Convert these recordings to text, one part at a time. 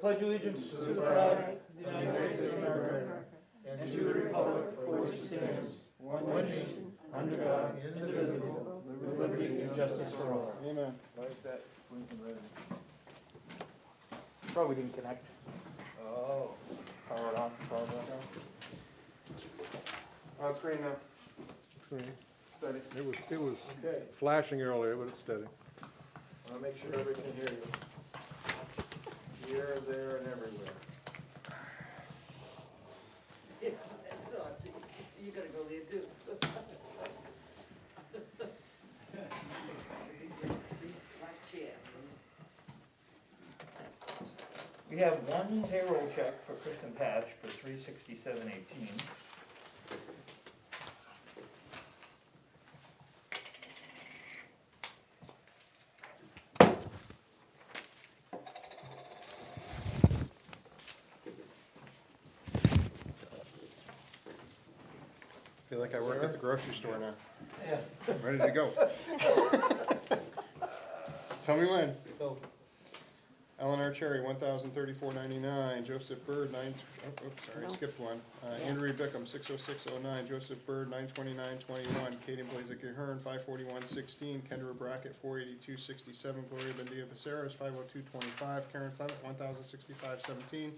pledge allegiance to the flag of the United States of America and to the republic for which it stands, one nation, under God, indivisible, with liberty and justice for all. Amen. Why is that blinking red? Probably didn't connect. Oh. Power it on, power it on. Oh, it's green now. Screen. Steady. It was Okay. flashing earlier, but it's steady. I'll make sure everybody can hear you. Here, there, and everywhere. Yeah, so you gotta go there too. My chair. We have one payroll check for Kristen Patch for $367.18. Feel like I work at the grocery store now. Yeah. Ready to go. Tell me when. Go. Eleanor Cherry, $1,034.99. Joseph Bird, sorry, skipped one. Andrew Bickham, $606.09. Joseph Bird, $929.21. Kaden Blazik Ahern, $541.16. Kendra Brackett, $482.67. Gloria Bendia Paceros, $502.25. Karen Clement, $1,065.17.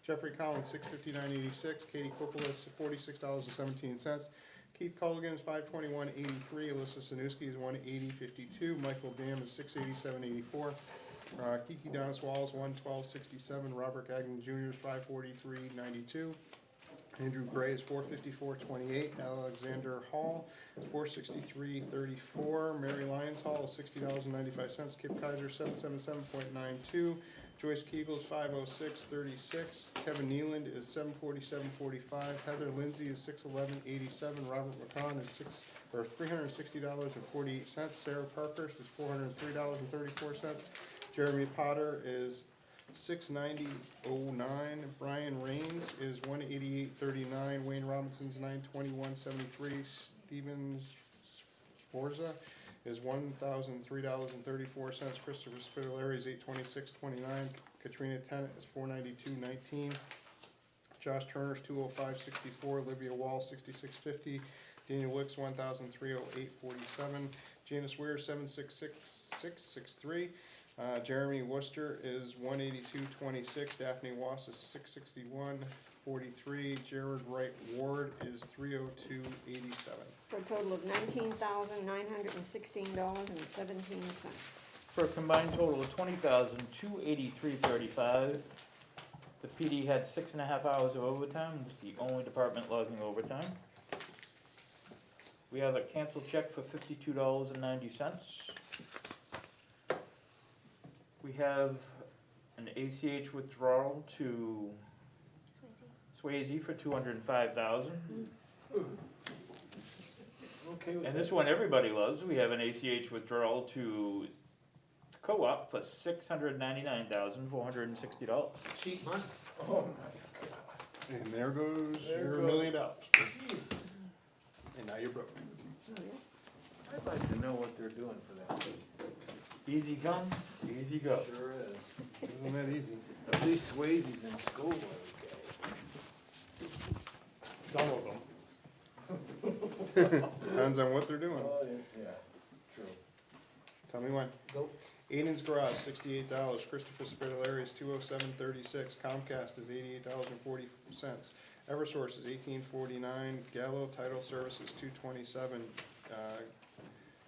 Jeffrey Collins, $659.86. Katie Kopolis, $46.17. Keith Culligan is $521.83. Alyssa Sanuski is $180.52. Michael Dam is $687.84. Kiki Donis Walls, $112.67. Robert Gagnon Jr. is $543.92. Andrew Gray is $454.28. Alexander Hall is $463.34. Mary Lyons Hall is $60.95. Kip Kaiser, $777.92. Joyce Keeble is $506.36. Kevin Nealand is $747.45. Heather Lindsay is $611.87. Robert McCon is $360.48. Sarah Parkhurst is $403.34. Jeremy Potter is $690.09. Brian Raines is $188.39. Wayne Robinson's $921.73. Steven Sforza is $1,003.34. Christopher Spitaleri is $826.29. Katrina Tennant is $492.19. Josh Turner's $205.64. Olivia Wall $66.50. Daniel Wicks $1,308.47. Janice Weir $766.63. Jeremy Worcester is $182.26. Daphne Wass is $661.43. Jared Wright Ward is $302.87. For a total of $19,916.17. For a combined total of $20,283.35. The PD had 6.5 hours of overtime. It's the only department logging overtime. We have a canceled check for $52.90. We have an ACH withdrawal to Swayze for $205,000. Okay with And that. this one everybody loves. We have an ACH withdrawal to Co-op for $699,460. Cheap money. Oh my God. And there goes There your goes- $1 million. Jesus. And now you're broke. I'd like to know what they're doing for that. Easy come, easy go. Sure is. Isn't that easy? At least wages in school every Some of them. Depends on what they're day. doing. Oh, yeah, true. Tell me when. Go. Aiden's Garage, $68. Christopher Spitaleri is $207.36. Comcast is $88.40. Eversource is $18.49. Gallo Title Services, $227.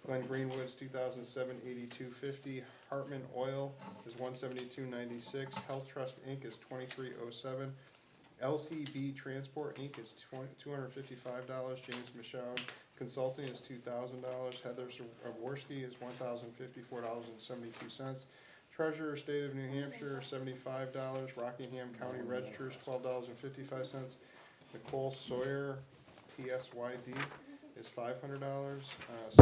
Glenn Greenwood is $2,007, $82.50. Hartman Oil is $172.96. Health Trust Inc. is $23.07. LCB Transport Inc. is $255. James Michaud Consulting is $2,000. Heather Zaworski is $1,054.72. Treasurer State of New Hampshire $75. Rockingham County Registers $12.55. Nicole Sawyer PSYD is $500.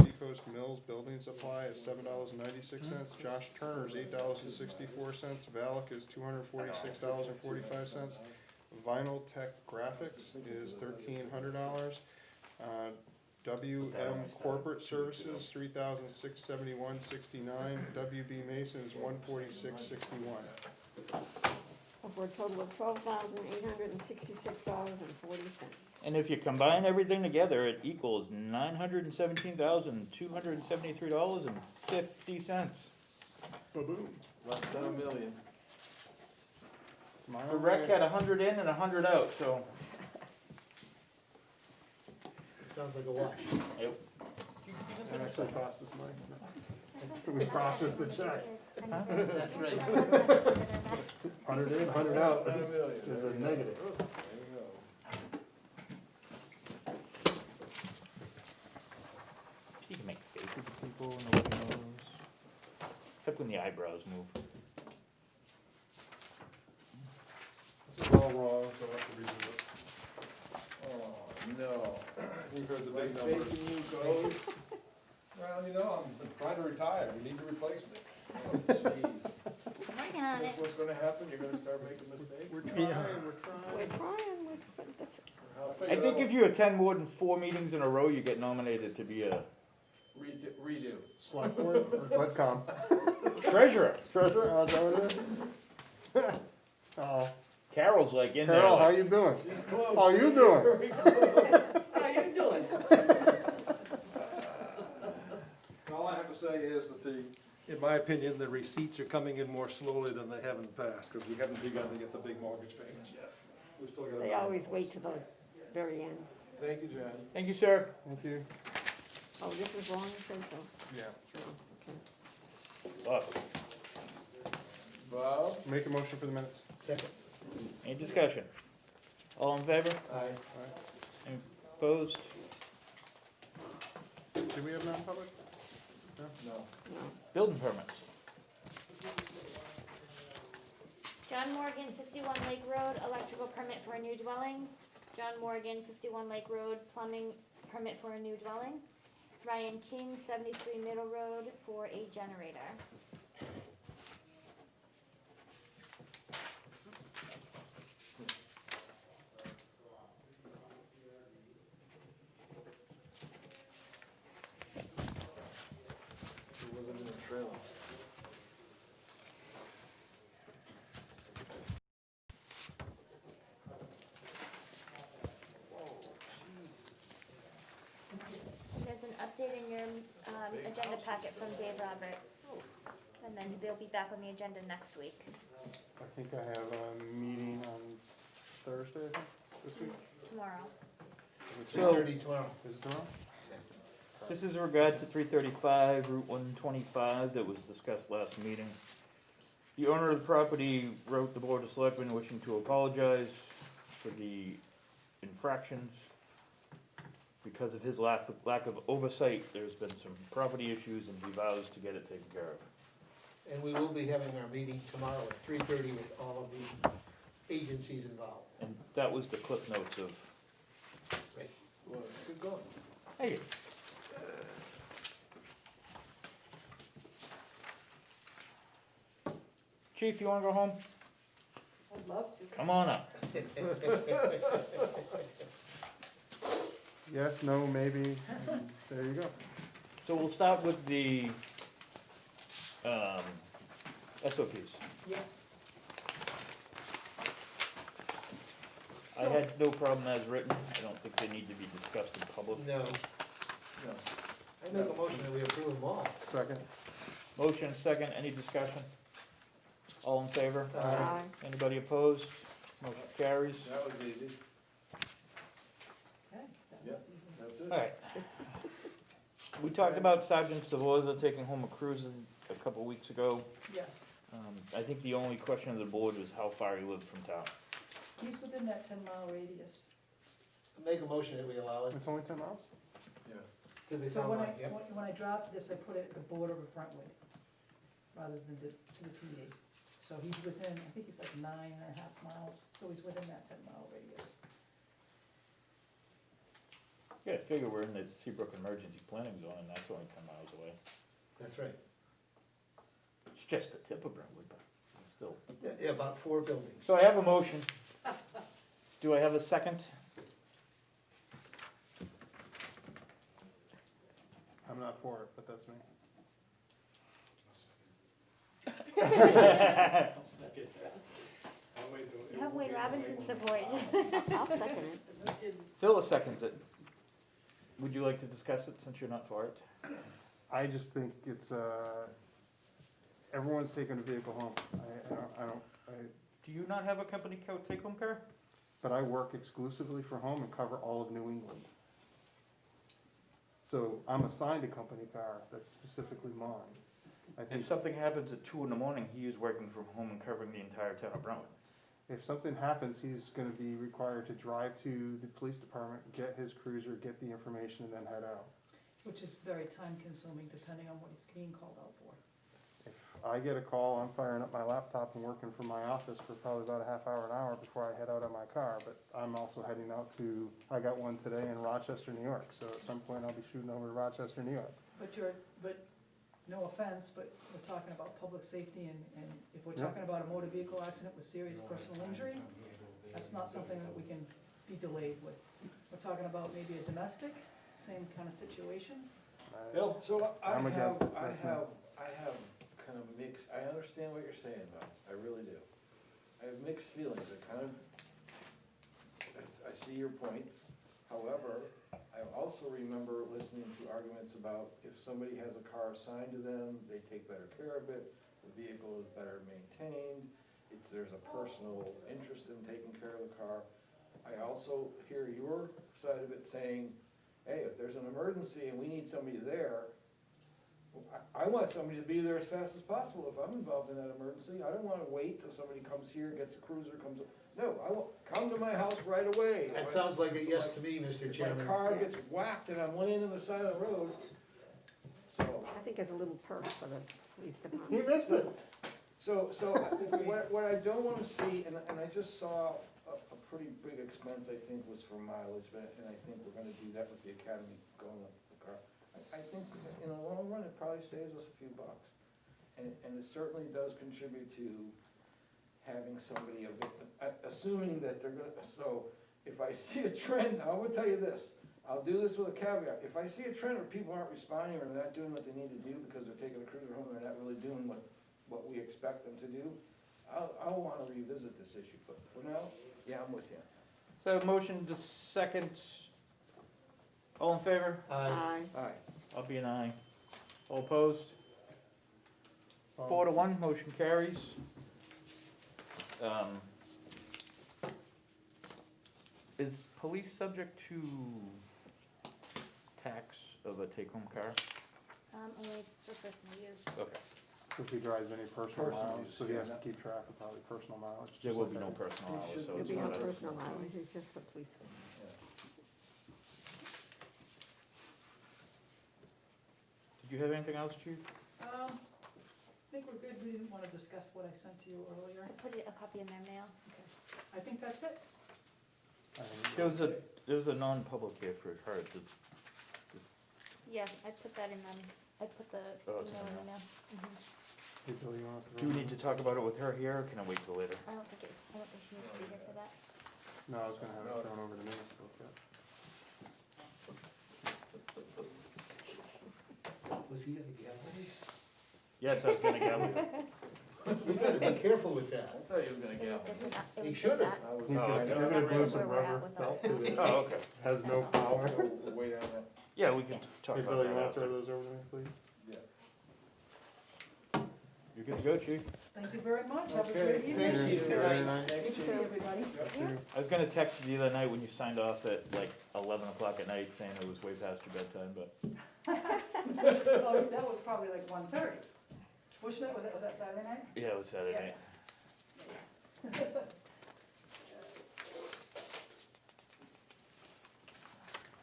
Seacoast Mills Building Supply is $7.96. Josh Turner's $8.64. Valak is $246.45. Vinyl Tech Graphics is $1,300. WM Corporate Services $3,671.69. WB Mason is $146.61. for a total of $12,866.40. And if you combine everything together, it equals $917,273.50. Ba-boom. Less than $1 million. Smile The rec away. had 100 in and 100 out, so. Sounds like a wash. Yep. That actually cost us money. We processed the check. That's right. 100 in, 100 out Less than $1 million. is a negative. There you go. You can make faces of people and nobody knows. Except when the eyebrows move. This is all wrong, so I'll have to redo it. Oh, no. You heard the Like big numbers. making you go, Well, you know, I'm trying to retire, you need to replace me. oh, jeez. Working on it. That's what's gonna happen, you're gonna start making mistakes? We're trying, we're We're trying. trying, I think if you attend more than 4 meetings in a row, you get nominated to be a Redo. Select board, or what com? treasurer. Treasurer, oh, is that what it is? Oh, Carol's like in there. Carol, how like, you doing? She's close. How you doing? Very close. How you doing? All I have to say is that in my opinion, the receipts are coming in more slowly than they have in the past, because we haven't begun to get the big mortgage payments yet. We've still got. they always wait till the very end. Thank you, Johnny. Thank you, sir. Thank you. Oh, this is wrong, you said so? Yeah. Oh, okay. Awesome. Bob? Make a motion for the minutes. Second. Any discussion? All in favor? Aye. Any opposed? Do we have non-public? No. No. Building permits. John Morgan, 51 Lake Road, electrical permit for a new dwelling. John Morgan, 51 Lake Road, plumbing permit for a new dwelling. Ryan King, 73 Middle Road, for a generator. We're living in a trailer. There's an update in your agenda packet from Dave Roberts. And then they'll be back on the agenda next week. I think I have a meeting on Thursday, I think, this week. Tomorrow. Is it So- 3:30 tomorrow. Is it tomorrow? This is in regard to 335 Route 125 that was discussed last meeting. The owner of the property wrote the Board of Selectmen wishing to apologize for the infractions. Because of his lack of oversight, there's been some property issues and he vows to get it taken care of. And we will be having our meeting tomorrow at 3:30 with all of the agencies involved. And that was the cliff notes of, Well, good going. hey, Chief, you wanna go home? I'd love to. Come on up. Yes, no, maybe, and there you go. So we'll start with the, SOPs. Yes. I had no problem as written. I don't think they need to be discussed in public. No, No. I make a motion that we approve them all. Second. Motion second, any discussion? All in favor? Aye. Anybody opposed? Motion carries. That was easy. Okay. Yep. That's it. Alright. We talked about Sergeant Savoza taking home a cruiser a couple weeks ago. Yes, I think the only question of the board was how far he lived from town. he's within that 10-mile radius. Make a motion that we allow it It's only 10 miles? Yeah. to the So town when line, yeah. when I dropped this, I put it at the border of Brentwood, rather than to the PD. So he's within, I think he's like 9.5 miles, so he's within that 10-mile radius. You gotta figure we're in the Seabrook Emergency Planning Zone and that's only 10 miles away. That's right. It's just the tip of Brentwood, but still. Yeah, about 4 buildings. So I have a motion. Do I have a second? I'm not for it, but that's me. I'll wait have Wade Robinson support. I'll second it. Phyllis seconds it. Would you like to discuss it since you're not for it? I just think it's, everyone's taking a vehicle home. Do you not have a company take-home car? But I work exclusively for home and cover all of New England. So I'm assigned a company car that's specifically mine. I think If something happens at 2 in the morning, he is working from home and covering the entire town of Brentwood. if something happens, he's gonna be required to drive to the police department, get his cruiser, get the information, and then head out. Which is very time consuming depending on what he's being called out for. If I get a call, I'm firing up my laptop and working from my office for probably about a half hour, an hour before I head out on my car, but I'm also heading out to, I got one today in Rochester, New York, so at some point I'll be shooting over to Rochester, New York. But no offense, but we're talking about public safety and if we're Yeah. talking about a motor vehicle accident with serious personal injury, that's not something that we can be delayed with. We're talking about maybe a domestic, same kind of situation. Bill? So I'm against it, that's me. I have kind of mixed, I understand what you're saying, Bob, I really do. I have mixed feelings, I see your point. However, I also remember listening to arguments about if somebody has a car assigned to them, they take better care of it, the vehicle is better maintained, there's a personal interest in taking care of the car. I also hear your side of it saying, hey, if there's an emergency and we need somebody there, I want somebody to be there as fast as possible if I'm involved in that emergency. I don't wanna wait till somebody comes here, gets a cruiser, no, I want, come to my house right away. That sounds like a yes to me, Mr. If Chairman. my car gets whacked and I'm laying in the side of the road, so, I think it's a little perk for the police He department. missed it. so what I don't wanna see, and I just saw a pretty big expense, I think, was for mileage, and I think we're gonna do that with the academy going with the car. I think in the long run, it probably saves us a few bucks. And it certainly does contribute to having somebody, assuming that they're gonna, so if I see a trend, I will tell you this, I'll do this with a caveat. If I see a trend where people aren't responding or they're not doing what they need to do because they're taking a cruiser home and they're not really doing what we expect them to do, I'll wanna revisit this issue. But for now, yeah, I'm with you. So motion to second. All in favor? Aye. Aye. I'll be an aye. All opposed? 4 to 1, motion carries. Is police subject to tax of a take-home car? Only for personal use. Okay, If he drives any personal Personal miles, use, so he has yeah. to keep track of probably personal mileage. there just will like be no that. personal There hours, should so There'll it's be no not a. personal mileage, it's just for police. Did you have anything else, chief? I think we're good, we didn't wanna discuss what I sent to you earlier. I put a copy in their mail. I think that's it. There was a non-public here for her, Yeah, I put that in I put the Oh, it's in email in the the mail. Mhm. Hey, Bill, you want to do we need to talk about it with her here, or can I wait till later? I don't think she needs to be here for that. No, I was gonna have it thrown over to me, so, yeah. Was he gonna get me? Yes, I was gonna go. You better be careful with I that. thought you were gonna It get was out. just an, it He was just should've. that. He's Oh, gonna, okay. we're gonna glue Where some we're at rubber with felt that. to it, Oh, okay. has no power. We'll wait on that. Yeah, we can talk Hey, about Bill, you that wanna after. throw those over to me, please? You're good to go, chief. Thank you very much, have a Okay, great evening. thank you. Very nice. Good to see everybody. I was gonna text you the other night when you signed off at like 11 o'clock at night saying it was way past your bedtime, but Oh, that was probably like 1:30. Which night was that Saturday night? yeah, it was Saturday night.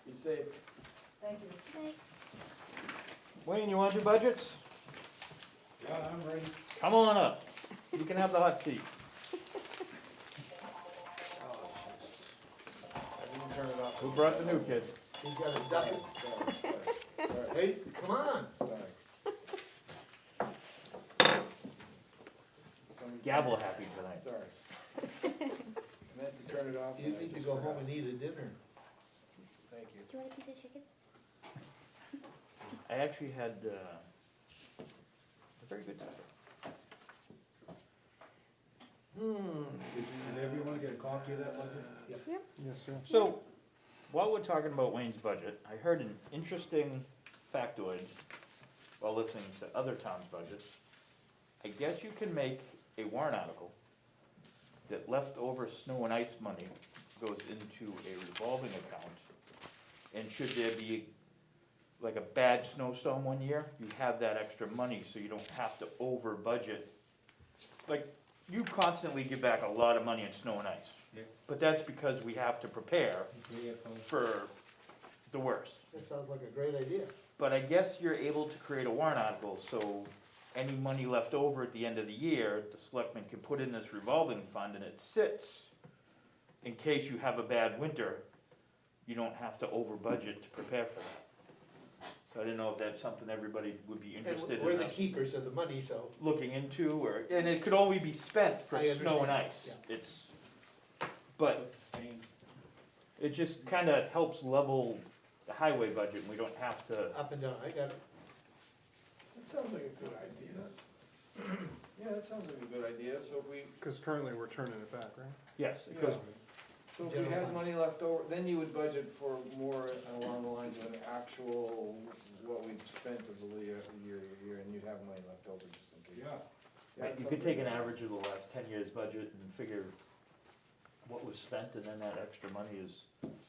Be safe. Thank you. Night. Wayne, you wanna do budgets? Yeah, I'm ready. Come on up. You can have the hot seat. I didn't turn it off. Who brought the new kid? He's got a duck. Sorry. Hey, come on. Sorry. Somebody- Gavel happy tonight. Sorry. Meant to turn it off. You and I need to just go forgot. home and eat a dinner. Thank you. Do you want a piece of chicken? I actually had a very good supper. Did everyone copy of that budget? Yes, sir. So, while we're talking about Wayne's budget, I heard an interesting factoid while listening to other towns' budgets. I guess you can make a warrant article that leftover snow and ice money goes into a revolving account. And should there be like a bad snowstorm one year, you have that extra money so you don't have to over budget. Like, you constantly give back a lot of money in snow and ice. Yeah. But that's because we have to prepare for the worst. That sounds like a great idea. But I guess you're able to create a warrant article, so any money left over at the end of the year, the selectmen can put in this revolving fund and it sits in case you have a bad winter, you don't have to over budget to prepare for that. So I didn't know if that's something everybody would be interested And we're in the keepers of the money, so. looking into, or, and it could only be spent for I snow and understand, ice. yeah. It's, but it just kinda helps level the highway budget, and we don't have to, Up and down, I got it. That sounds like a good idea. Yeah, that sounds like a good idea, so if we, Because currently we're turning it back, right? yes, it goes, so if we had money left over, then you would budget for more along the lines of an actual, what we've spent of the year, and you'd have money left over just in case. Yeah. right, you could take an average of the last 10 years' budget and figure what was spent, and then that extra money is,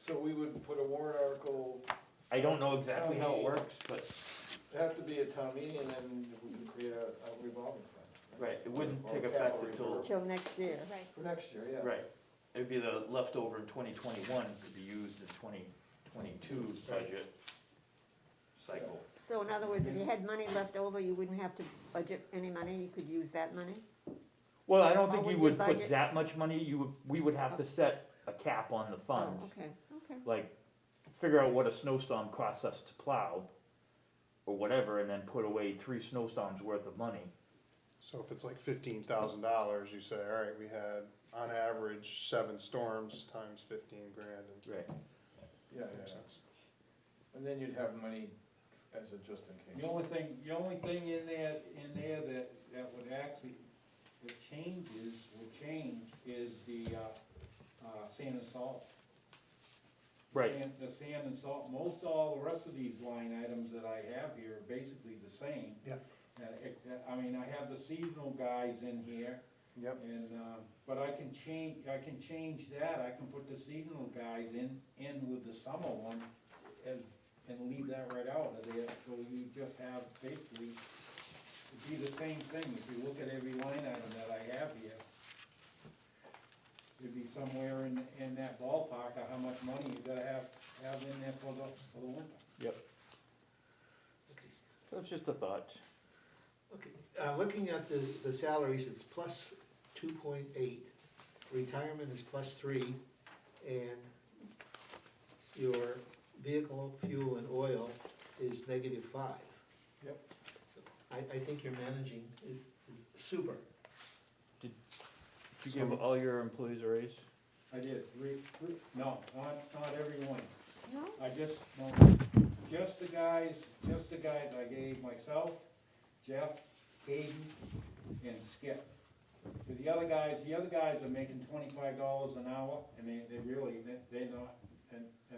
So we would put a warrant article, I don't know exactly how it works, but, it'd have to be a town meeting, and then we can create a revolving fund. right, it wouldn't Or take effect capital until, reserve. Till next year. Right. For next year, yeah. right. It'd be the leftover in 2021 could be used in 2022's budget cycle. So in other words, if you had money left over, you wouldn't have to budget any money, you could use that money? Well, I don't How think you would you would put budget? that much money, we would have to set a cap on the fund. Oh, okay, okay. Like, figure out what a snowstorm costs us to plow, or whatever, and then put away 3 snowstorms worth of money. So if it's like $15,000, you say, all right, we had on average 7 storms times 15 grand. And Right. Yeah, makes yeah, sense. and then you'd have money as a just in case. The only thing in there that would actually, that would change is the, sand and salt. Right. The sand and salt, most all the rest of these line items that I have here are basically the same. Yeah. I mean, I have the seasonal guys in here, Yep. and, but I can change that, I can put the seasonal guys in with the summer one, and leave that right out of there, so you just have basically, it'd be the same thing, if you look at every line item that I have here, it'd be somewhere in that ballpark of how much money you gotta have in there for the winter. Yep. So it's just a thought. Okay, looking at the salaries, it's plus 2.8, retirement is plus 3, and your vehicle, fuel, and oil is negative 5. Yep. I think you're managing it super. Did you give all your employees a raise? I did, no, not every one. No? I just, no, just the guys I gave myself, Jeff, Hayden, and Skip. For the other guys are making $25 an hour, and they really, they're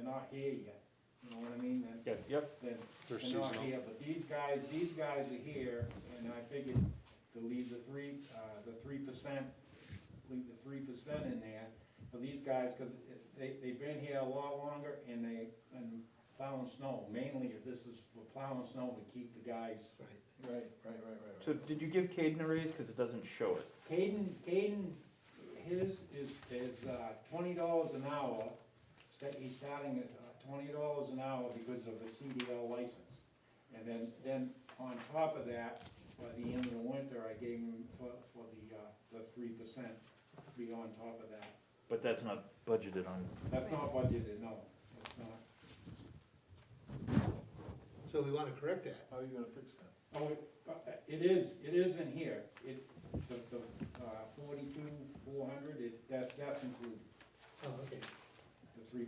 not here yet, you know what I mean? Yep. They're They're not seasonal. here, but these guys are here, and I figured to leave the 3%, in there for these guys, cause they've been here a lot longer, and plowing snow, mainly if this is for plowing snow to keep the guys. Right. So did you give Caden a raise, cause it doesn't show it? Caden, his is $20 an hour, he's starting at $20 an hour because of the CDL license. And then on top of that, by the end of the winter, I gave him for the 3% to be on top of that. But that's not budgeted on. That's not budgeted, no, it's not. So we want to correct that. How are you gonna fix that? Oh, it is in here, the 42,400, that's included, Oh, okay. the 3%.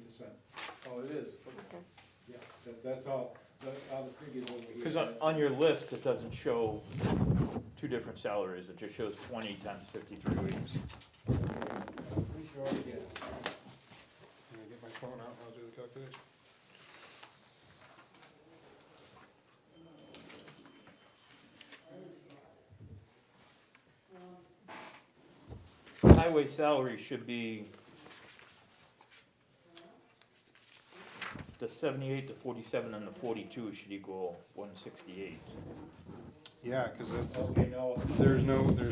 Oh, it is. Okay. Yeah, that's all the figures over here. Cause on your list, it doesn't show two different salaries, it just shows 20 times 53 weeks. Pretty sure I get it. Let me get my phone out and I'll do the calculation. Highway salary should be the 78, the 47, and the 42 should equal 168. Yeah, cause it's, Okay, no, there's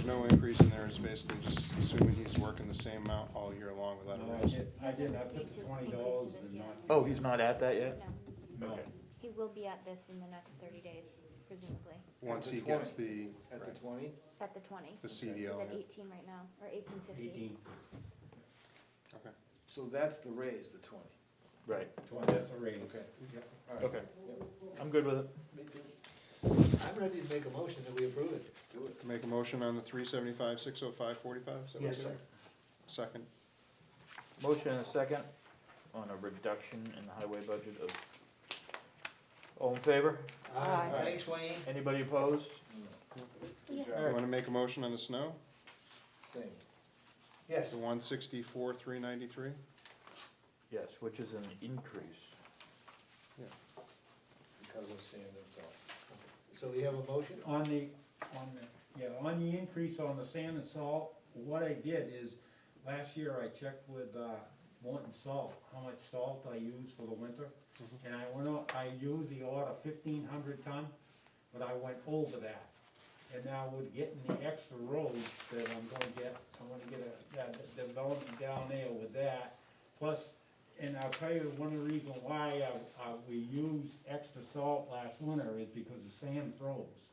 no increase in there, it's basically just assuming he's working the same amount all year long without no, a I raise. did, I put the $20 and not. Oh, he's not at that yet? No, No. Okay. he will be at this in the next 30 days, presumably, Once At he the gets the, At the 20? at the 20. the He's CDL. at 18 right now, or 1850. 18, Okay. So that's the raise, the 20. Right, 20, that's a raise. Okay. Yep. All right. okay. I'm good with it. Me too. I'm ready to make a motion that we approve it. Do it. Make a motion on the 375, 605, 45, is that what Yes, you're sir. saying? Second. Motion and a second on a reduction in the highway budget of, all in favor? Aye. Thanks, Wayne. Anybody opposed? Good You job. wanna make a motion on the snow? Same. Yes, The 164, 393? Yes, which is an increase. Because of sand and salt. so we have a motion? On the, on the increase on the sand and salt, what I did is, last year I checked with, Morton Salt, how much salt I used for the winter. Mhm. And I went out, I usually order 1,500 ton, but I went over that. And now with getting the extra roads that I'm gonna get a development down there with that. Plus, and I'll tell you, one of the reasons why we used extra salt last winter is because the sand froze.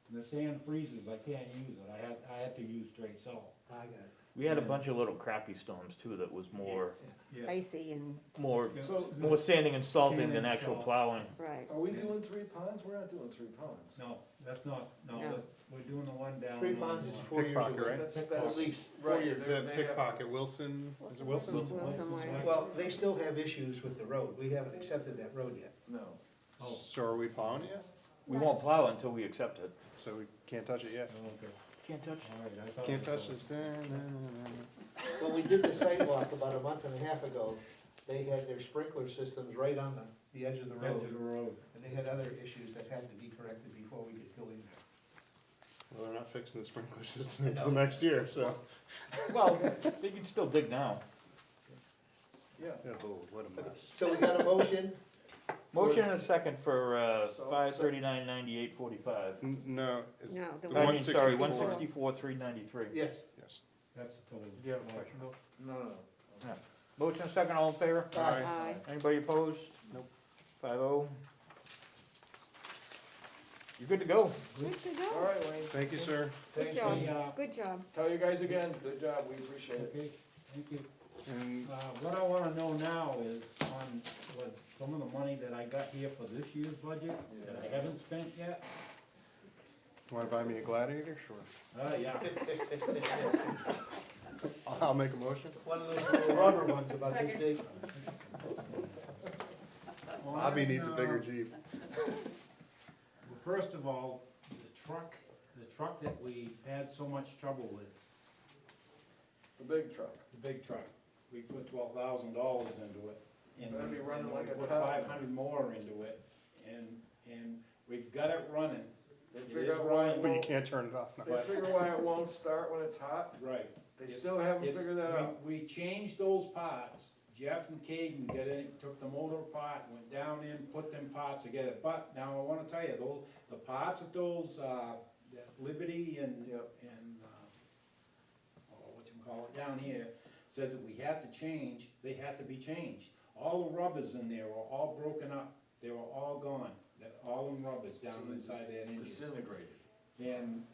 When the sand freezes, I can't use it, I had to use straight salt. I got it. We had a bunch of little crappy storms too that was more Icy and, more So- more sanding and salting Sand than and actual salt. plowing. right. Are we doing 3 ponds? We're not doing 3 ponds. No, that's not, no, No. we're doing the one down. 3 on, ponds is uh, 4 years Pickpocket, away. right? That's At least 4 right. years. The pickpocket, Wilson, is it Wilson? Wilson Way. Well, they still have issues with the road. We haven't accepted that road yet. No. Oh. So are we plowing it yet? We won't plow until we accept it. So we can't touch it yet? Okay, Can't touch. all right, I thought. Can't it was- touch this, When we did the sidewalk about a month and a half ago, they had their sprinkler systems right on the edge of the Edge road. of the road. And they had other issues that had to be corrected before we could go in there. Well, they're not fixing the sprinkler system until next year, so. Well, they can still dig now. Yeah. Oh, what a mess. So we got a motion? Motion and a second for So- 539.98.45. No, it's No, the the I mean, sorry, 164. 164.393. Yes. Yes. That's a total. Do you have a question, Bill? No. Motion and a second, all in favor? Aye. Aye. Anybody opposed? Nope. 5-0. You're good to go. Good to All go. right, Wayne. Thank you, sir. Good Thanks, job. Wayne. Good job. Tell you guys again, good job, we appreciate it. Okay, thank you. And What I wanna know now is on, with some of the money that I got here for this year's budget, that I haven't spent yet. wanna buy me a Gladiator? Sure. Yeah. I'll make a motion. One of those little rubber ones about this big. Bobby needs a bigger Jeep. Well, first of all, the truck that we had so much trouble with, The big truck. the big truck, we put $12,000 into it. And Better be running and like we a put top. 500 more into it, and we've got it running. They It figure is out why it running. But you won't, can't turn it off now. they figure why it won't start when it's hot. Right. They It's- still haven't it's- figured that out. We changed those parts. Jeff and Caden got in, took the motor apart, went down in, put them parts together. But now I wanna tell you, the parts of those, that Liberty and, Yep. whatchamacallit down here, said that we have to change, they have to be changed. All the rubbers in there were all broken up. They were all gone. All them rubbers down inside that engine. Disintegrated. And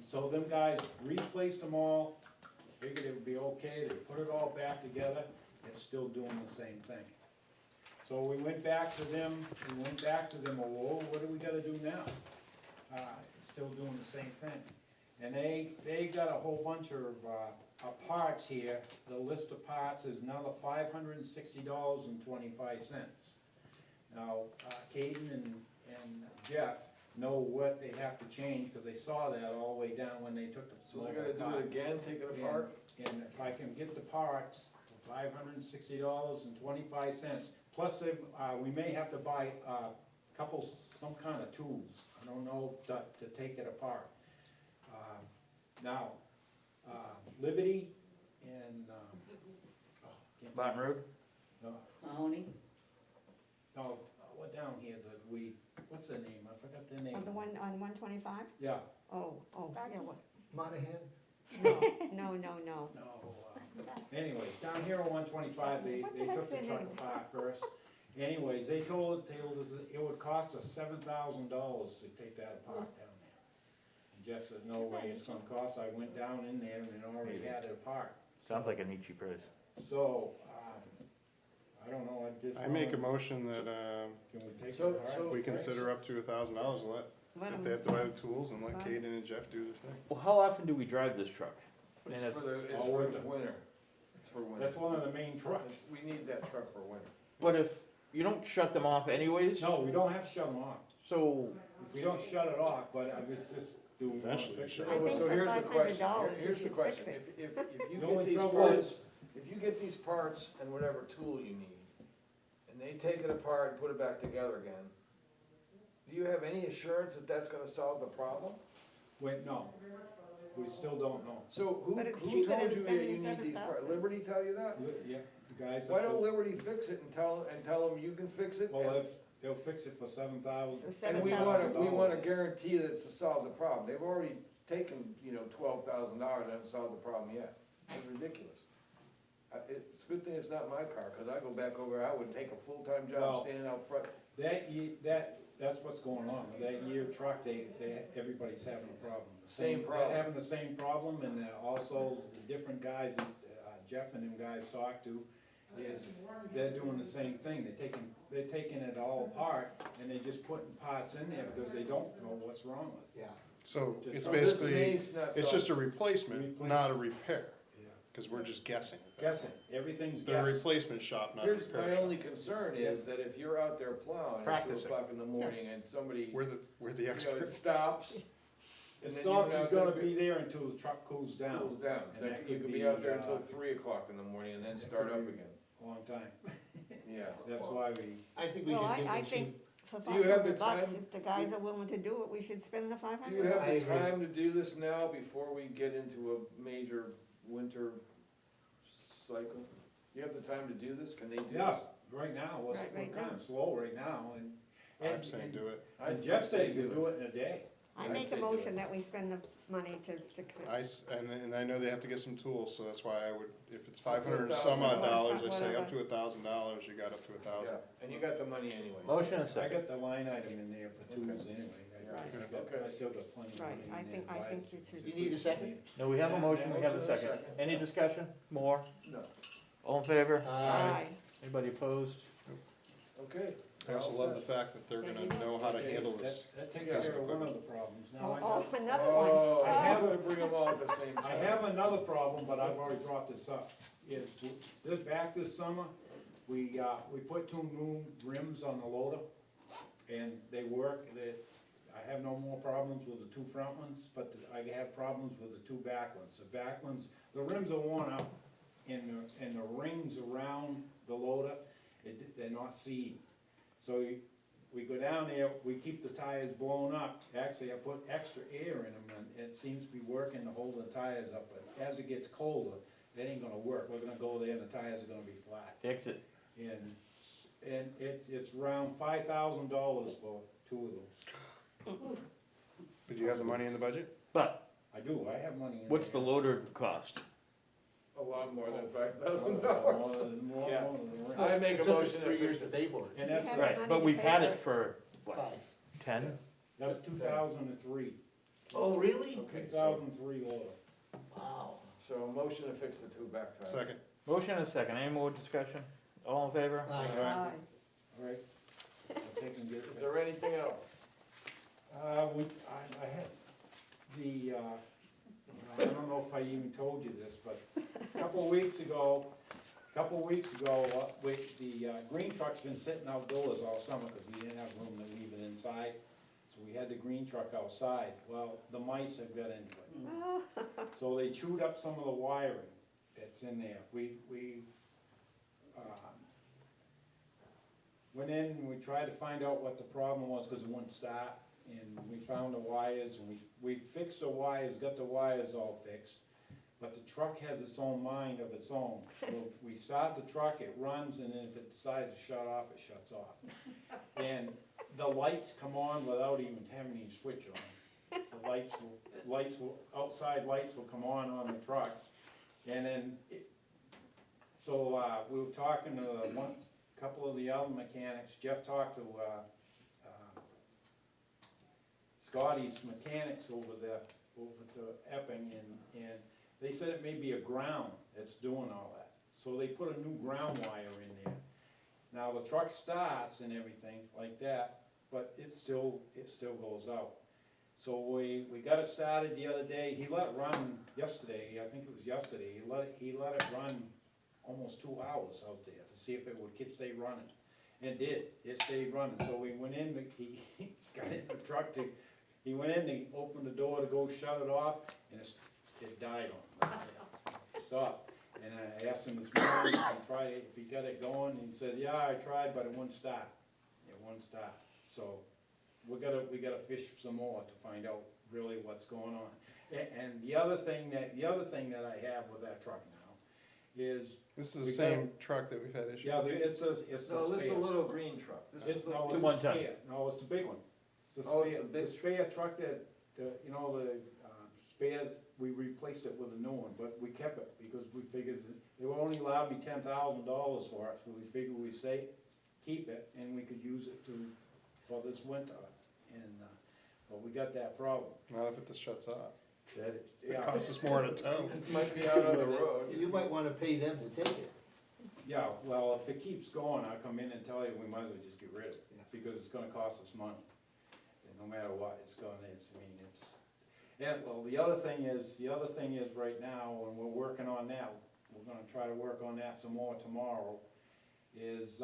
so them guys replaced them all, figured it would be okay, they put it all back together, it's still doing the same thing. So we went back to them, oh, what do we gotta do now? It's still doing the same thing. And they got a whole bunch of parts here, the list of parts is another $560.25. Now, Caden and Jeff know what they have to change, because they saw that all the way down when they took the. So they're gonna do it again, take it apart? And if I can get the parts for $560.25, plus we may have to buy some kind of tools, I don't know, to take it apart. Now, Liberty and, Barton Road? Mahoney? no, what down here, what's their name, I forgot their name. On the one, on 125? Yeah, Oh, yeah, Starkey? what? Monahan? No. no, anyways, down here on 125, they What the took heck's the their truck name? apart first. Anyways, they told us that it would cost us $7,000 to take that apart down there. And Jeff said, no way it's gonna cost, I went down in there and it already had it apart. Sounds like a Nietzsche price. So, I don't know, I just. I make a motion that, Can we take it So- apart? so- we consider up to $1,000 and Let if they 'em- have to buy the tools and let Right. Kaden and Jeff do their thing. Well, how often do we drive this truck? And if- It's All for winter. winter. It's for winter. That's one of the main trucks. We need that truck for winter. But if you don't shut them off anyways? No, we don't have to shut them off. So, We don't shut it off, but I was just doing. Eventually, fix sure. it. I think So for here's the question. $500 you Here's the should question. fix it. If you The get only these trouble parts, is- if you get these parts and whatever tool you need, and they take it apart and put it back together again, do you have any assurance that that's gonna solve the problem? Wait, no, we still don't know. So who But it's told cheaper you than that you spending need these parts? $7,000. Liberty tell you that? Yeah, the guys. Why don't Liberty fix it and tell them you can fix it? Well, and- they'll fix it for $7,000. So And we $7,000. wanna guarantee that it's to solve the problem. They've already taken, $12,000 and haven't solved the problem yet. It's ridiculous. It's a good thing it's not my car, cause I go back over, I would take a full-time Well- job standing out front. That's what's going on. With that year truck, everybody's having a problem. Same problem. They're having the same problem, and also the different guys that Jeff and them guys talk to, is they're doing the same thing. They're taking it all apart, and they're just putting parts in there because they don't know what's wrong with it. Yeah. So it's So this basically, name's not it's solved. just a replacement, not a repair, Yeah. because we're just guessing. Guessing, everything's They're a guessing. replacement shop, not a Here's repair my shop. only concern is that if you're out there plowing at Practicing. 2 o'clock in the morning and somebody, We're the it experts. stops, It and then stops, you're it's not gonna gonna be there until the truck cools down. cools down. So And that you could could be be, out there until uh, 3 o'clock in the morning and then that start could up be- again. Long time. Yeah. That's why we, I think we Well, should give I them think for Do you have the $500, time? if the guys are willing to do it, we should spend the Do you $500. have I the agree. time to do this now before we get into a major winter cycle? You have the time to do this? Can they do this? yeah, right now, we're Right kinda now. slow right now, and. I'm saying do it. And Jeff said you could do it in a day. I I'd make say a do motion it. that we spend the money to fix it. And I know they have to get some tools, so that's why I would, if it's Up to $500 and some odd $1,000, dollars, I say up to whatever. $1,000, you got up to $1,000. Yeah, and you got the money anyway. motion and I second. got the line item in there for tools Okay. anyway. Okay. I still got plenty of money Right, in I there think, to I buy think it. you should. You need a second? No, we have a motion, we have a Motion and a second. second. Any discussion? More? No, All in favor? Aye. Anybody opposed? okay. I also love the fact that they're gonna know how to Okay, handle this. That takes Yeah. care of one of the problems. Now I Oh, got, another one. Oh, I I have have to bring them all at the same time. I have another problem, but I've already brought this up. Is, back this summer, we put 2 new rims on the loader, and they work. I have no more problems with the 2 front ones, but I have problems with the 2 back ones. The back ones, the rims are worn out, and the rings around the loader, they're not seating. So we go down there, we keep the tires blown up. Actually, I put extra air in them, and it seems to be working to hold the tires up, but as it gets colder, that ain't gonna work. We're gonna go there and the tires are gonna be flat. Fix it. And it's around $5,000 for 2 of those. But do you have the money in the budget? But I do, I have money in there. what's the loader cost? A lot more than $5,000. More Yeah. than the rim. I make a It took us motion 3 to years fix to it. pay for it. And that's, have the Right, money but to we've pay had for it it. for, what, 5. 10? that's 2003, Oh, really? Okay, 2003 loader. Wow. so a motion to fix the 2 back tires. Second. Motion and a second. Any more discussion? All in favor? Aye. Aye. All right. I'll take and get Is there anything else? I had the, I don't know if I even told you this, but a couple of weeks ago, the green truck's been sitting outdoors all summer because we didn't have room to leave it inside. So we had the green truck outside, well, the mice have got into it. So they chewed up some of the wiring that's in there. We went in and we tried to find out what the problem was, cause it wouldn't start, and we found the wires, and we fixed the wires, got the wires all fixed, but the truck has its own mind of its own. So we start the truck, it runs, and then if it decides to shut off, it shuts off. And the lights come on without even having any switch on. The outside lights will come on the truck, and then, we were talking to a couple of the other mechanics. Jeff talked to, Scotty's mechanics over to Epping, and they said it may be a ground that's doing all that. So they put a new ground wire in there. Now, the truck starts and everything like that, but it still goes out. So we got it started the other day. He let it run yesterday, I think it was yesterday. He let it run almost 2 hours out there to see if it would stay running. And it did, it stayed running. So we went in, he got in the truck he went in, he opened the door to go shut it off, and it died on him. It stopped. And I asked him this morning if he got it going, and he said, yeah, I tried, but it wouldn't start. It wouldn't start. So we gotta fish some more to find out really what's going on. And the other thing that I have with that truck now is. This is the same truck that we've had issues. Yeah, it's the No, this is a spare. little green truck. This is the- No, it's Two a 110. spare. No, it's the big one. It's the Oh, it's spare, the big- the spare truck that, spare, we replaced it with a new one, but we kept it because we figured they were only allowed me $10,000 for it, so we figured we'd keep it, and we could use it for this winter. And, but we got that problem. Not if it just shuts off. It Yeah, costs us more to tow. Might be out on the road. You might wanna pay them to take it. yeah, well, if it keeps going, I'll come in and tell you, we might as well just get rid of it, because it's gonna cost us money. And no matter what, yeah, well, the other thing is right now, and we're working on that, we're gonna try to work on that some more tomorrow, is,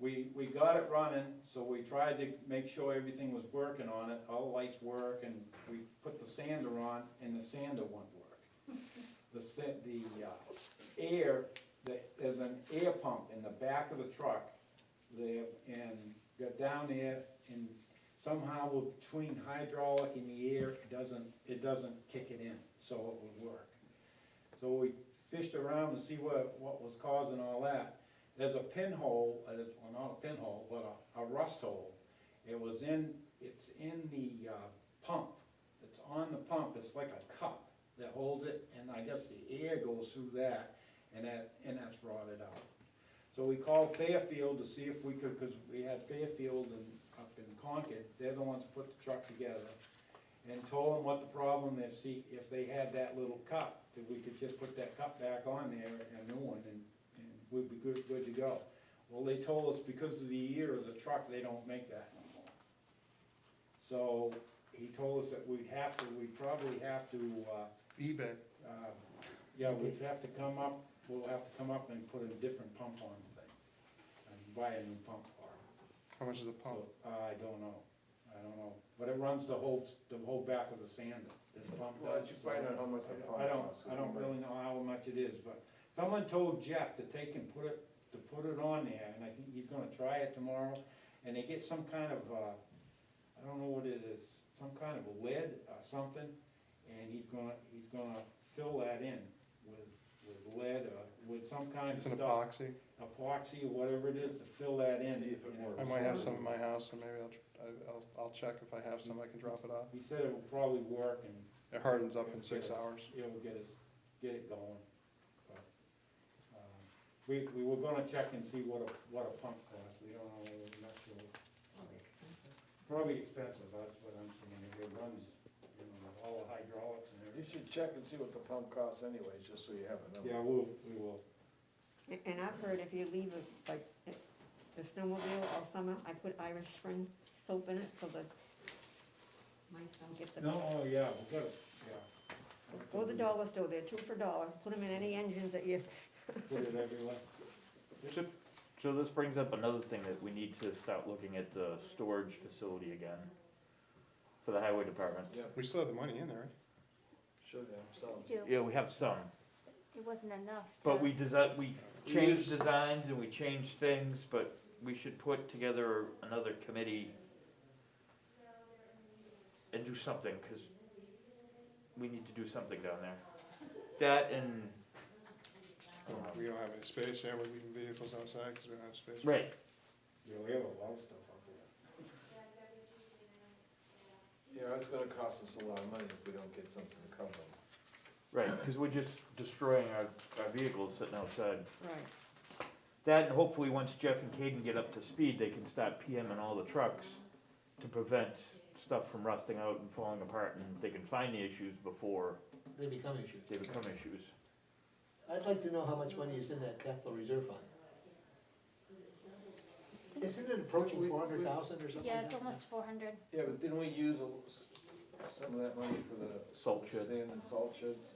we got it running, so we tried to make sure everything was working on it, all the lights work, and we put the sander on, and the sander won't work. There's an air pump in the back of the truck there, and got down there, and somehow between hydraulic and the air, it doesn't kick it in, so it would work. So we fished around to see what was causing all that. There's a pinhole, well, not a pinhole, but a rust hole. It's in the pump. It's on the pump. It's like a cup that holds it, and I guess the air goes through that, and that's rotted out. So we called Fairfield to see if we could, because we had Fairfield up in Concord. They're the ones who put the truck together, and told them what the problem, if they had that little cup, that we could just put that cup back on there, a new one, and we'd be good to go. Well, they told us because of the year of the truck, they don't make that no more. So he told us that we'd probably have to, eBay. we'll have to come up and put a different pump on the thing, and buy a new pump for it. How much is a pump? So, I don't know, but it runs the whole back of the sander, this pump Why don't does. you find out how much the pump costs? I don't really know how much it is, but someone told Jeff to take and put it on there, and I think he's gonna try it tomorrow, and they get some kind of, I don't know what it is, some kind of a lead or something, and he's gonna fill that in with lead or with some kind of It's an stuff. epoxy. Or whatever it is, to fill that in. See if it works. I might have some in my house, so maybe I'll check if I have some, I can drop it off. He said it will probably work, and It hardens up in 6 hours. it'll get it going. But, we were gonna check and see what a pump costs, we don't know, we're not sure. Probably expensive, that's what I'm saying, it runs, all the hydraulics and You everything. should check and see what the pump costs anyways, just so you have a number. Yeah, we will. And I've heard if you leave it, like, the snowmobile all summer, I put Irish Spring soap in it so the mice don't get the. No, yeah, we got it, yeah. Go to the dollar store, they're $2 for $1, put them in any engines that you, Put it everywhere. So this brings up another thing that we need to start looking at the storage facility again. for the highway department. Yeah, We still have the money in there, right? should have, so. Do, Yeah, we have some, it wasn't enough to. but we changed designs and we changed things, but we should put together another committee and do something, cause we need to do something down there. That and, We don't have any space, yeah, we're leaving vehicles outside because we don't have space. right, Yeah, we have a lot of stuff out there. Yeah, it's gonna cost us a lot of money if we don't get something to cover them. right, cause we're just destroying our vehicles sitting outside. Right. That, and hopefully, once Jeff and Caden get up to speed, they can start PMing all the trucks to prevent stuff from rusting out and falling apart, and they can find the issues before They become issues. they become issues. I'd like to know how much money is in that capital reserve fund. Isn't it approaching We- 400,000 or something? Yeah, like it's that? almost 400. Yeah, but didn't we use some of that money for the Salt shed. sand and salt sheds?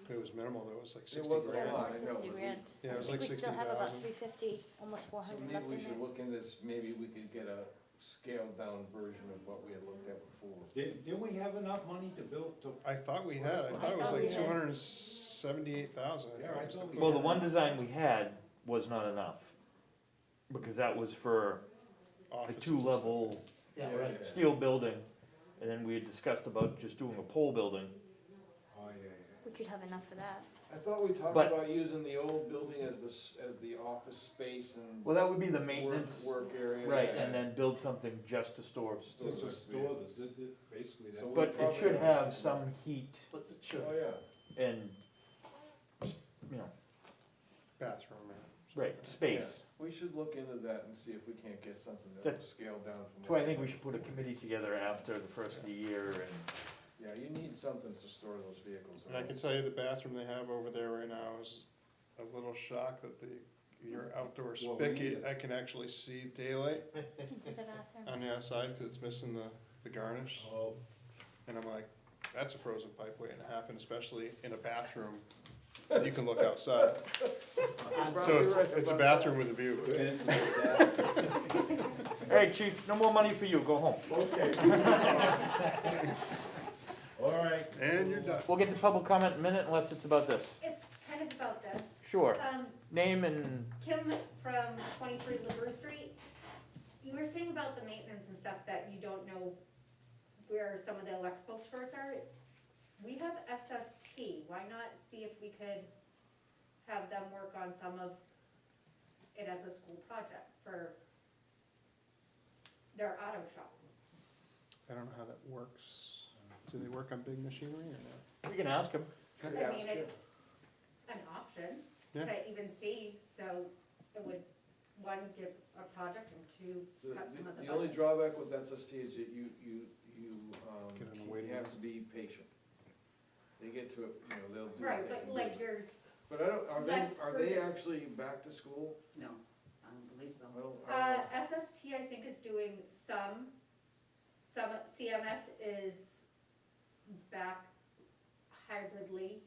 It was minimal, though, it was like It 60 wasn't Yeah, a it grand. lot, was I know, almost 60 but grand. Yeah, it was I like think we still have about 60,000. 350, almost So 400 maybe left we in should there. look into this, maybe we could get a scaled down version of what we had looked at before. Didn't we have enough money to build, to, I thought we had, I thought it was thought like we had. 278,000. Yeah, I thought we Well, the one design we had was not enough, because that was for a Offices and two-level Yeah, Yeah, right. yeah. steel building, and then we had discussed about just doing a pole building. oh, yeah, We could have enough for that. I thought we talked But- about using the old building as the office space and Well, that would be the maintenance, work area. right, and then build something just to store. yeah. This is store, basically, that's. So we But it probably should have have- some heat But, sure. Oh, yeah. and, you know, Bathroom, yeah. right, space. Yeah. We should look into that and see if we can't get something that That- will scale down from. So I think we should put a committee together after the first of the year and, Yeah, you need something to store those vehicles. And I can tell you the bathroom they have over there right now is a little shock that your outdoor Well, we need spigot, it. I can actually see daylight Into the bathroom. on the outside because it's missing the garnish. Oh, And I'm like, that's a frozen pipe waiting to happen, especially in a bathroom. You can look outside. So it's a bathroom with a view. good incident that. all right, chief, no more money for you, go home. All right. And you're done. We'll get to public comment in a minute unless it's about this. It's kind of about this. Sure, name and, Kim from 23 LaBrue Street, you were saying about the maintenance and stuff that you don't know where some of the electrical skirts are. We have SST, why not see if we could have them work on some of it as a school project for their auto shop? I don't know how that works. Do they work on big machinery or not? we can ask him. I mean, it's an option Yeah. to even see, so it would, one, give a project, and two, cut some of the The only budget. drawback with SST is that you Get on the waiting have list. to be patient. They get to it, they'll do. Right, what they but can like do. you're, But I don't, less are they urgent. actually back to school? No, I don't believe so. I don't know. SST, I think, is doing some CMS is back hybridly,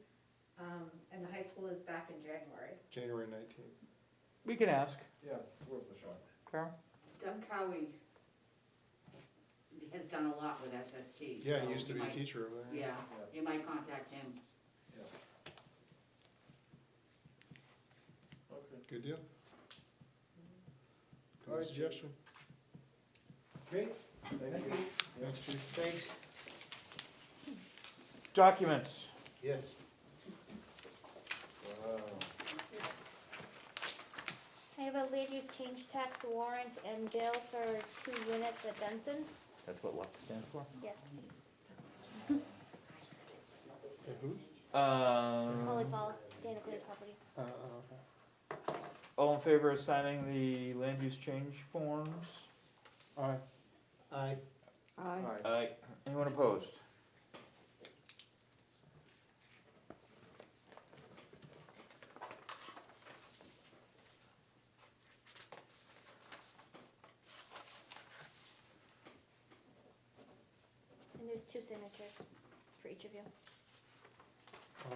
and the high school is back in January. January 19th. We can ask, Yeah, it's worth a shot. Carol. Doug Cowie has done a lot with SST. Yeah, so he used to you be a might- teacher over there. Yeah, you might contact him. Okay. Good deal. All right, Good suggestion. Okay, Thank you. Thanks, chief. Thanks, Documents, yes. Wow. I have a land use change tax warrant and bill for 2 units at Benson. that's what LUC stands for. Yes. And who's? Holy Falls, Dana Clay's property. Okay. All in favor of signing the land use change forms? Aye. Aye. Aye. All right. Aye. Anyone opposed? And there's 2 signatures for each of you.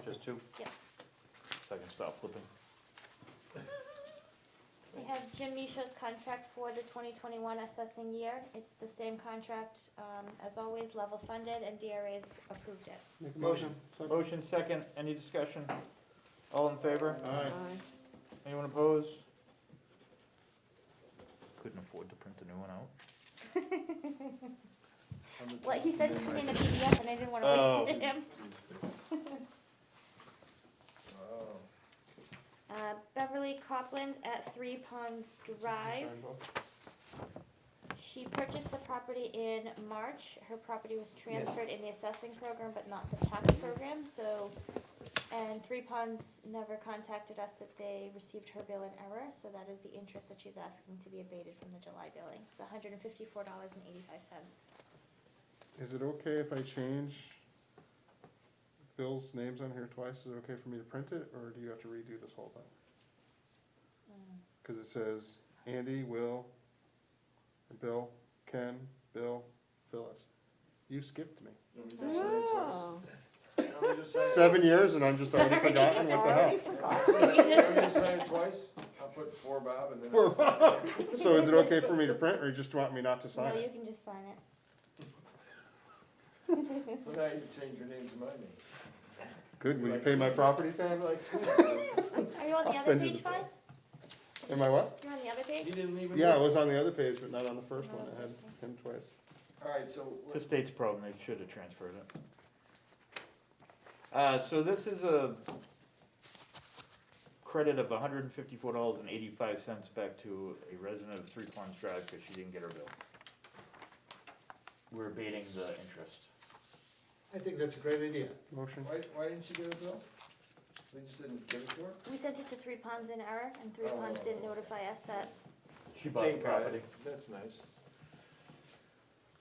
Just two? Yep. So I can stop flipping. I have Jim Misha's contract for the 2021 assessing year. It's the same contract, as always, level funded, and DRA's approved it. Make a motion. Second. Motion second, any discussion? All in favor? Aye. Anyone opposed? Couldn't afford to print the new one out. Well, he said to send in a PDF, and I didn't wanna Oh. wait for him. Beverly Copland at 3 Ponds Drive. She purchased the property in March. Her property was transferred in the assessing program, but not the tax program, so, and 3 Ponds never contacted us that they received her bill in error, so that is the interest that she's asking to be abated from the July billing. It's $154.85. Is it okay if I change Bill's names on here twice? Is it okay for me to print it, or do you have to redo this whole thing? Because it says Andy, Will, Bill, Ken, Bill, Phyllis. You skipped me. Oh, 7 years and I'm just already forgotten, what the hell? already forgot. Let me just sign it twice, I'll put for Bob and then. So is it okay for me to print, or you just want me not to sign No, you it? can just sign it. So now you can change your name to my name. Good, will you pay my property tax? Are you on the I'll other send you page, the- Five? Am I what? You're on the other He page? didn't even. Yeah, it was on the other page, but not on the first one, it had him twice. Alright, so. It's the state's problem, they should have transferred it. So this is a credit of $154.85 back to a resident of 3 Ponds Drive because she didn't get her bill. We're abating the interest. I think that's a great idea. Motion? Why didn't she get a bill? They just didn't give it to her? We sent it to 3 Ponds in error, and 3 Oh. Ponds didn't notify us that. She bought the They got property. it. That's nice.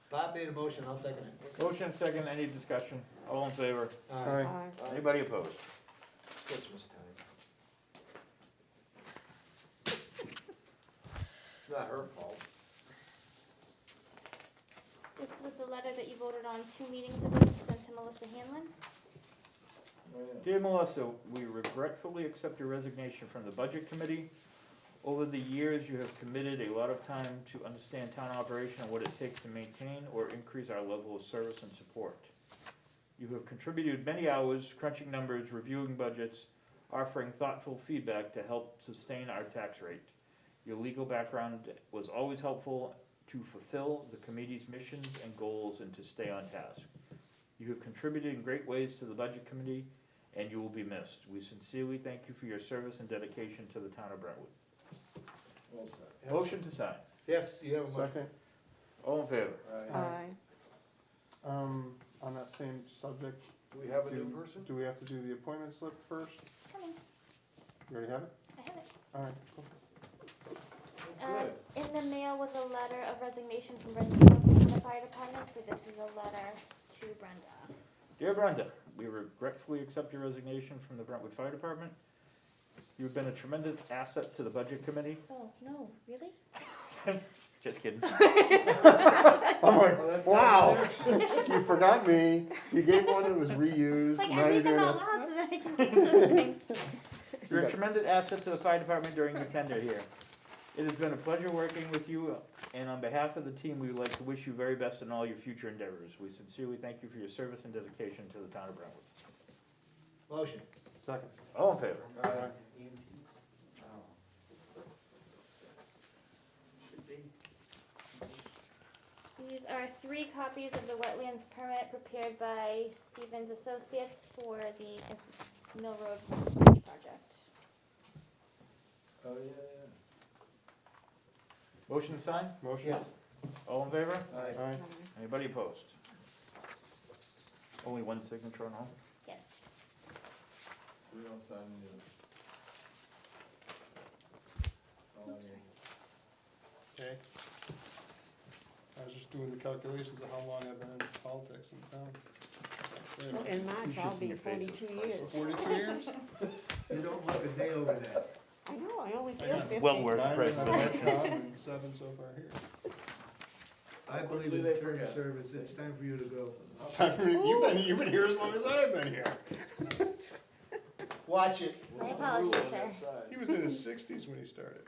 Bob made a motion, I'll second it. Motion second, any discussion? All in favor? Aye. Aye. Anybody opposed? Christmas time. It's not her fault. This was the letter that you voted on 2 meetings ago, sent to Melissa Hanlon. Oh, yeah. Dear Melissa, we regretfully accept your resignation from the Budget Committee. Over the years, you have committed a lot of time to understand town operation and what it takes to maintain or increase our level of service and support. You have contributed many hours crunching numbers, reviewing budgets, offering thoughtful feedback to help sustain our tax rate. Your legal background was always helpful to fulfill the committee's missions and goals and to stay on task. You have contributed in great ways to the Budget Committee, and you will be missed. We sincerely thank you for your service and dedication to the town of Brentwood. Well said. Motion to sign. Yes, you have a motion. Second? All in favor? Aye. On that same subject, Do we have a new person? do we have to do the appointment slip first? Coming, You already have it? I have it. Alright, cool. Good. In the mail was a letter of resignation from Brenda Selectman from the fire department, so this is a letter to Brenda. Dear Brenda, we regretfully accept your resignation from the Brentwood Fire Department. You've been a tremendous asset to the Budget Committee. Oh, no, really? Just kidding. I'm Oh, like, that's wow, you forgot me, you gave one that was reused, Like, now I you're read them doing out this. loud so that I can think of those things. You're a tremendous asset to the fire department during your tenure here. It has been a pleasure working with you, and on behalf of the team, we would like to wish you very best in all your future endeavors. We sincerely thank you for your service and dedication to the town of Brentwood. Motion. Second. All in favor? Aye. These are 3 copies of the wetlands permit prepared by Stevens Associates for the Mill Road Bridge project. Oh, yeah, Motion to sign? Motion? Yes. All in favor? yeah. Aye. Aye. Anybody opposed? Only one signature on all? Yes. We don't sign the. Oh, Okay. I was just doing the calculations of how long I've been in politics in town. Well, in March, I'll be 42 years. 42 years? You don't look a day over that. I know, I only I feel got 50. well worth Nine in my president. lifetime and 7 so far here. I believe quickly in they term forget. service, it's time for you to go. You've been here as long as I've been here. Watch it. My apologies, sir. He was in his 60s when he started.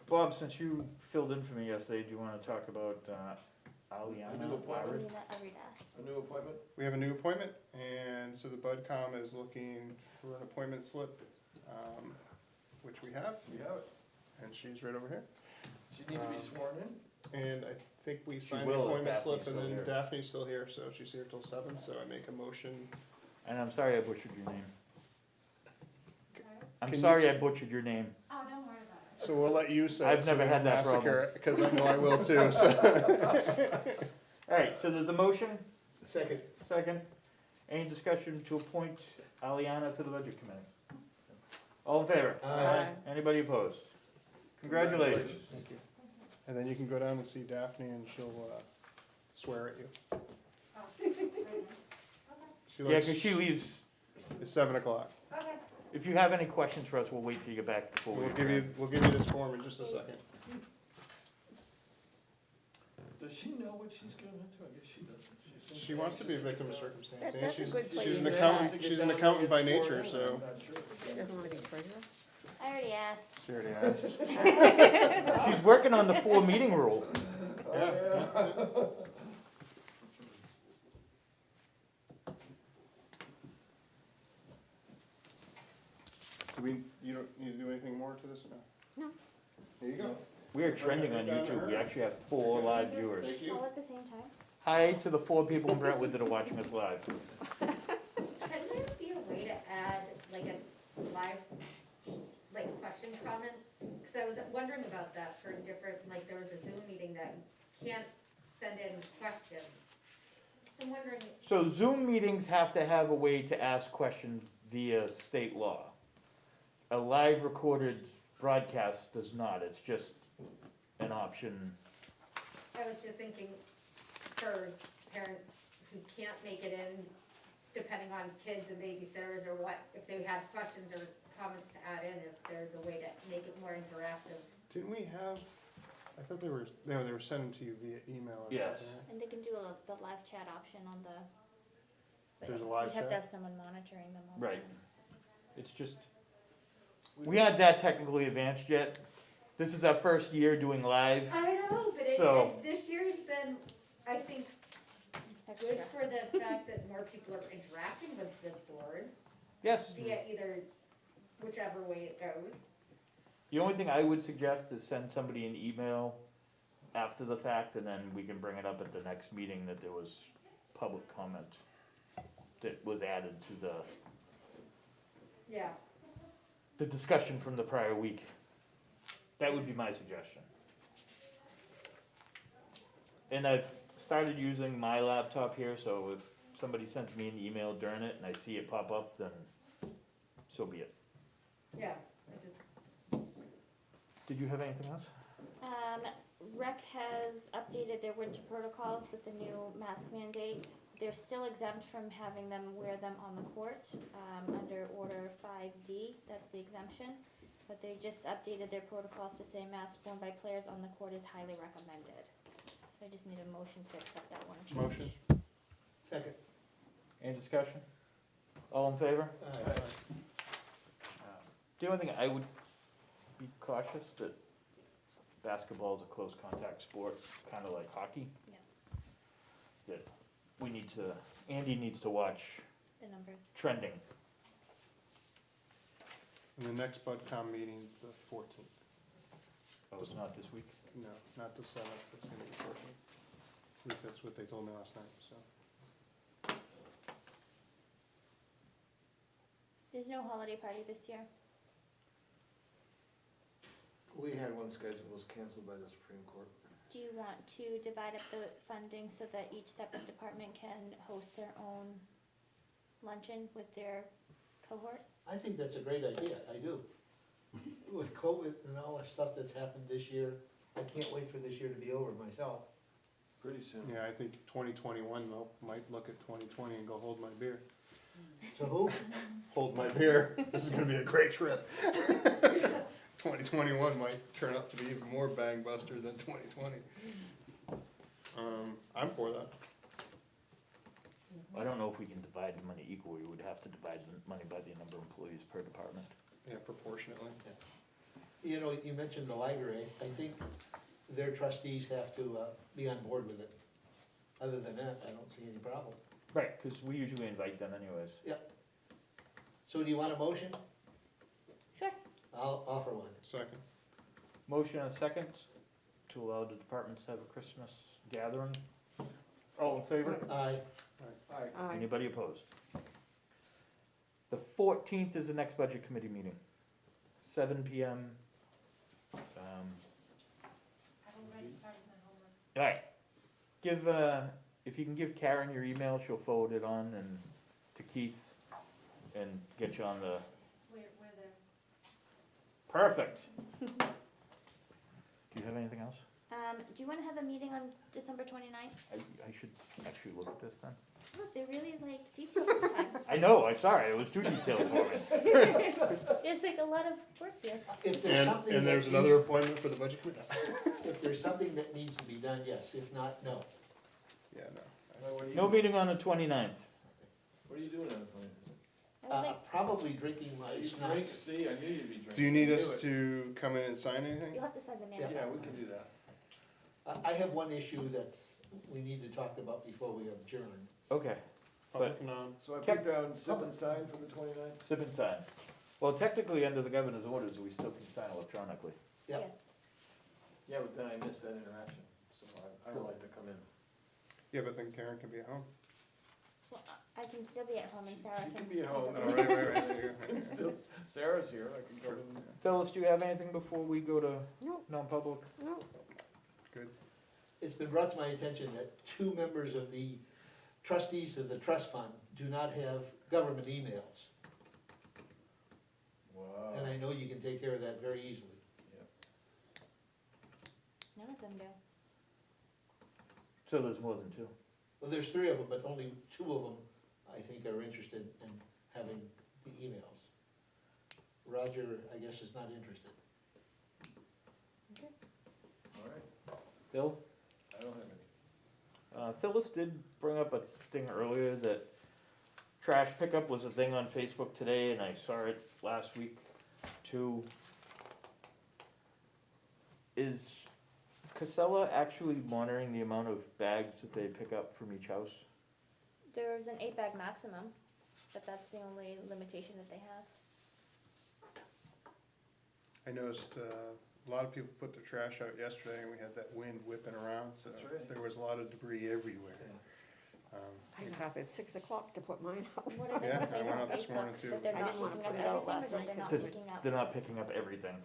Bob, since you filled in for me yesterday, do you wanna talk about, Aliana? A new appointment? Alina Aridas. A new appointment? We have a new appointment, and so the BudCom is looking for an appointment slip, which we have, We have it. and she's right over here. She need to be sworn in? And I think we She signed the will if appointment slip, Daphne's and still then here. Daphne's still here, so she's here till 7, so I make a motion. And I'm sorry I butchered your name. I'm Can you- sorry I butchered your name. Oh, don't worry about it. So we'll let you say I've it, so never we had don't that problem. massacre it, because I know I will too, so. Alright, so there's a motion, Second. second. Any discussion to appoint Aliana to the budget committee? All in favor? Aye. Anybody opposed? Congratulations. Thank you. And then you can go down and see Daphne, and she'll swear at you. She Yeah, likes- cause she leaves, It's 7 o'clock. Okay. if you have any questions for us, we'll wait till you get back before we. We'll give you this form in just a second. Does she know what she's getting into? I guess she doesn't. She wants to be a victim of circumstance, and That's a she's, good place she's an to accountant, she's an accountant by nature, so. She doesn't wanna be treasurer? I already asked. She already asked. She's working on the 4 meeting rule. Yeah. You don't need to do anything more to this or no? No. There you go. We are trending on YouTube. We actually have 4 live viewers. Thank you. All at the same time. Hi to the 4 people in Brentwood that are watching us live. Can there be a way to add like a live, like question comments? Cause I was wondering about that for different, like there was a Zoom meeting that you can't send in questions. So I'm wondering, So Zoom meetings have to have a way to ask questions via state law. A live recorded broadcast does not. It's just an option. I was just thinking for parents who can't make it in, depending on kids and babysitters or what, if they had questions or comments to add in, if there's a way to make it more interactive. Didn't we have, I thought they were sending to you via email or Yes. something, right? And they can do the live chat option on the. but There's a live You'd have to chat? have someone monitoring them all the Right. time. It's just, we aren't that technically advanced yet. This is our first year doing live. I know, but So- this year's been, I think, good Extra. for the fact that more people are interacting with the boards Yes. via either, whichever way it goes. The only thing I would suggest is send somebody an email after the fact, and then we can bring it up at the next meeting that there was public comment that was added to Yeah. the discussion from the prior week. That would be my suggestion. And I've started using my laptop here, so if somebody sends me an email during it and I see it pop up, then so be it. Yeah, I just, Did you have anything else? Rec has updated their winter protocols with the new mask mandate. They're still exempt from having them wear them on the court, under Order 5D, that's the exemption. But they just updated their protocols to say masks worn by players on the court is highly recommended. So I just need a motion to accept that one change. Motion. Second. Any discussion? All in favor? Aye. The only thing I would be cautious that basketball is a close contact sport, kinda like hockey. Yeah. That we need to, Andy needs to watch The numbers. trending. And the next BudCom meeting's the 14th. Oh, it's not this week? No, not the 7th, it's gonna be 14th. At least that's what they told me last night, so. There's no holiday party this year. We had one scheduled, was canceled by the Supreme Court. Do you want to divide up the funding so that each separate department can host their own luncheon with their cohort? I think that's a great idea, I do. With COVID and all the stuff that's happened this year, I can't wait for this year to be over myself. Pretty soon. Yeah, I think 2021 though, might look at 2020 and go hold my beer. So who? Hold my beer, this is gonna be a great trip. 2021 might turn out to be even more bang buster than 2020. I'm for that. I don't know if we can divide the money equally, we would have to divide the money by the number of employees per department. Yeah, proportionately. You know, you mentioned the library, I think their trustees have to, be on board with it. Other than that, I don't see any problem. Right, because we usually invite them anyways. So do you want a motion? Sure. I'll offer one. Second. Motion and a second to allow the departments to have a Christmas gathering. All in favor? Aye. Aye. Anybody opposed? The 14th is the next budget committee meeting, 7 PM. I've already started my homework. All right, if you can give Karen your email, she'll forward it on and to Keith and get you on the, We're there. perfect. Do you have anything else? Do you wanna have a meeting on December 29th? I should actually look at this then. Look, they're really like detailed this time. I know, I'm sorry, it was too detailed for me. There's like a lot of words here. If there's And, something and that there's needs- another appointment for the budget committee? If there's something that needs to be done, yes, if not, no. Yeah, no. No meeting on the 29th. What are you doing on the plane? I was like, Probably drinking my You schnapps. drink, see, I knew you'd be drinking. Do you need I us knew it. to come in and sign anything? you'll have to sign the Yeah. manifest. Yeah, we can do that. I have one issue we need to talk about before we adjourn. Okay, Public non, So I Kept- put down sip and sign for the 29th? sip and sign. Well, technically, under the governor's orders, we still can sign electronically. Yeah. Yes. Yeah, but then I missed that interaction, so I would like to come in. yeah, but then Karen can be at home. Well, I can still be at home and Sarah She can. can be at home. Oh, right, there you go. Still, Sarah's here, I can go to. Phyllis, do you have anything before we go to No, non-public? no. Good. It's been brought to my attention that 2 members of the trustees of the trust fund do not have government emails. Wow. And I know you can take care of that very easily. None of them do. So there's more than 2. Well, there's 3 of them, but only 2 of them, I think, are interested in having the emails. Roger, I guess, is not interested. All right, Bill? I don't have any. Phyllis did bring up a thing earlier that trash pickup was a thing on Facebook today, and I saw it last week too. Is Casella actually monitoring the amount of bags that they pick up from each house? There's an 8-bag maximum, but that's the only limitation that they have. I noticed, a lot of people put their trash out yesterday and we had that wind whipping around, so That's right. there was a lot of debris everywhere. I got up at 6 o'clock to put mine out. What are they Yeah, I putting went on out this Facebook? morning, too. That they're I not didn't wanna picking up put it out everything, or last that night they're not 'cause picking up? They're not picking up everything.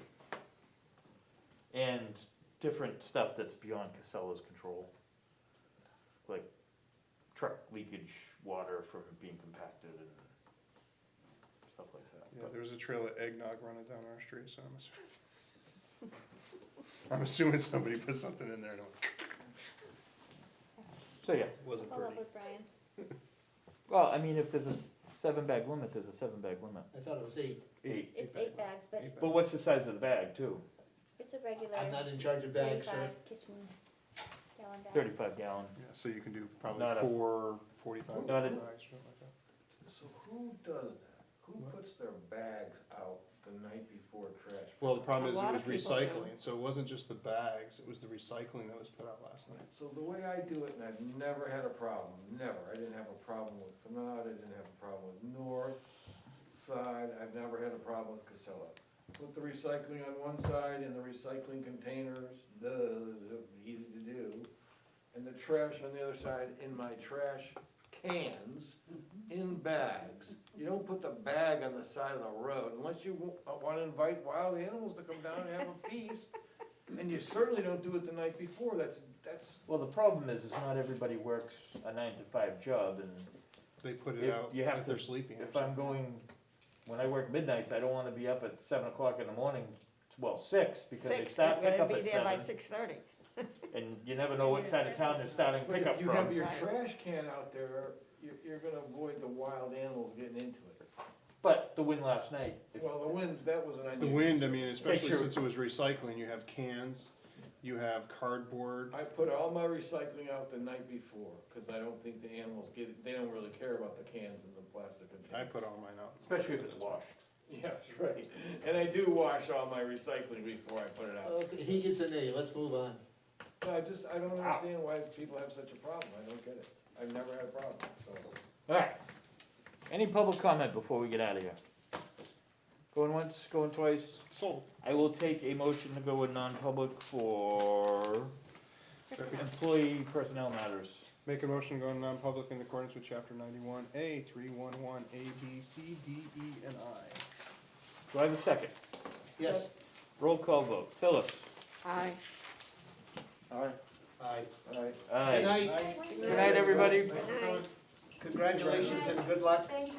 And different stuff that's beyond Casella's control. Like truck leakage, water from it being compacted and stuff like that. Yeah, there was a trail of eggnog running down our street, so I'm assuming somebody put something in there and it So yeah, wasn't Follow up pretty. with Brian. well, I mean, if there's a 7-bag limit, there's a 7-bag limit. I thought it was 8. It's 8 bags, but Eight But what's the size of the bag too? it's a regular I'm not in charge of bags, so 35 kitchen gallon bag. 35 gallon. Yeah, so you can do probably Not a- 4 45 Not a- bags, something like that. So who does that? Who puts their bags out the night before trash? Well, the problem A is lot it was of people do. recycling, so it wasn't just the bags, it was the recycling that was put out last night. So the way I do it, and I've never had a problem, never, I didn't have a problem with Fanad, I didn't have a problem with North Side, I've never had a problem with Casella. Put the recycling on one side in the recycling containers, easy to do, and the trash on the other side in my trash cans, in bags. You don't put the bag on the side of the road unless you wanna invite wild animals to come down and have a feast. And you certainly don't do it the night before, that's, Well, the problem is not everybody works a 9 to 5 job, and They put it If out you have if to- they're sleeping. or if I'm something. going, when I work midnights, I don't wanna be up at 7 o'clock in the morning, well, 6, because they 6, start you gotta pickup be at there by 7, 6:30. and you never know what side of town they're starting but pickup if you have from. your Right. trash can out there, you're gonna avoid the wild animals getting into it. But the wind last night, if- Well, the wind, that was an idea. The wind, I mean, especially sure. since it was recycling, you have cans, you have cardboard. I put all my recycling out the night before, cause I don't think the animals get it, they don't really care about the cans and the plastic I containers. put all mine out. especially if it's washed. Yes, right, and I do wash all my recycling before I put it out. Okay, he gets an A, let's move on. No, I don't understand why people have such a problem, I don't get it, I've never had a problem, so. Alright, any public comment before we get out of here? Going once, going twice? So, I will take a motion to go in non-public for employee personnel matters. make a motion to go non-public in accordance with chapter 91A, 311, A, B, C, D, E, and I. Do I have a second? Yes, Roll call vote. Phillips? Aye. aye. Aye. Good night. Good night, everybody. Good night. Congratulations and good luck. Thank you.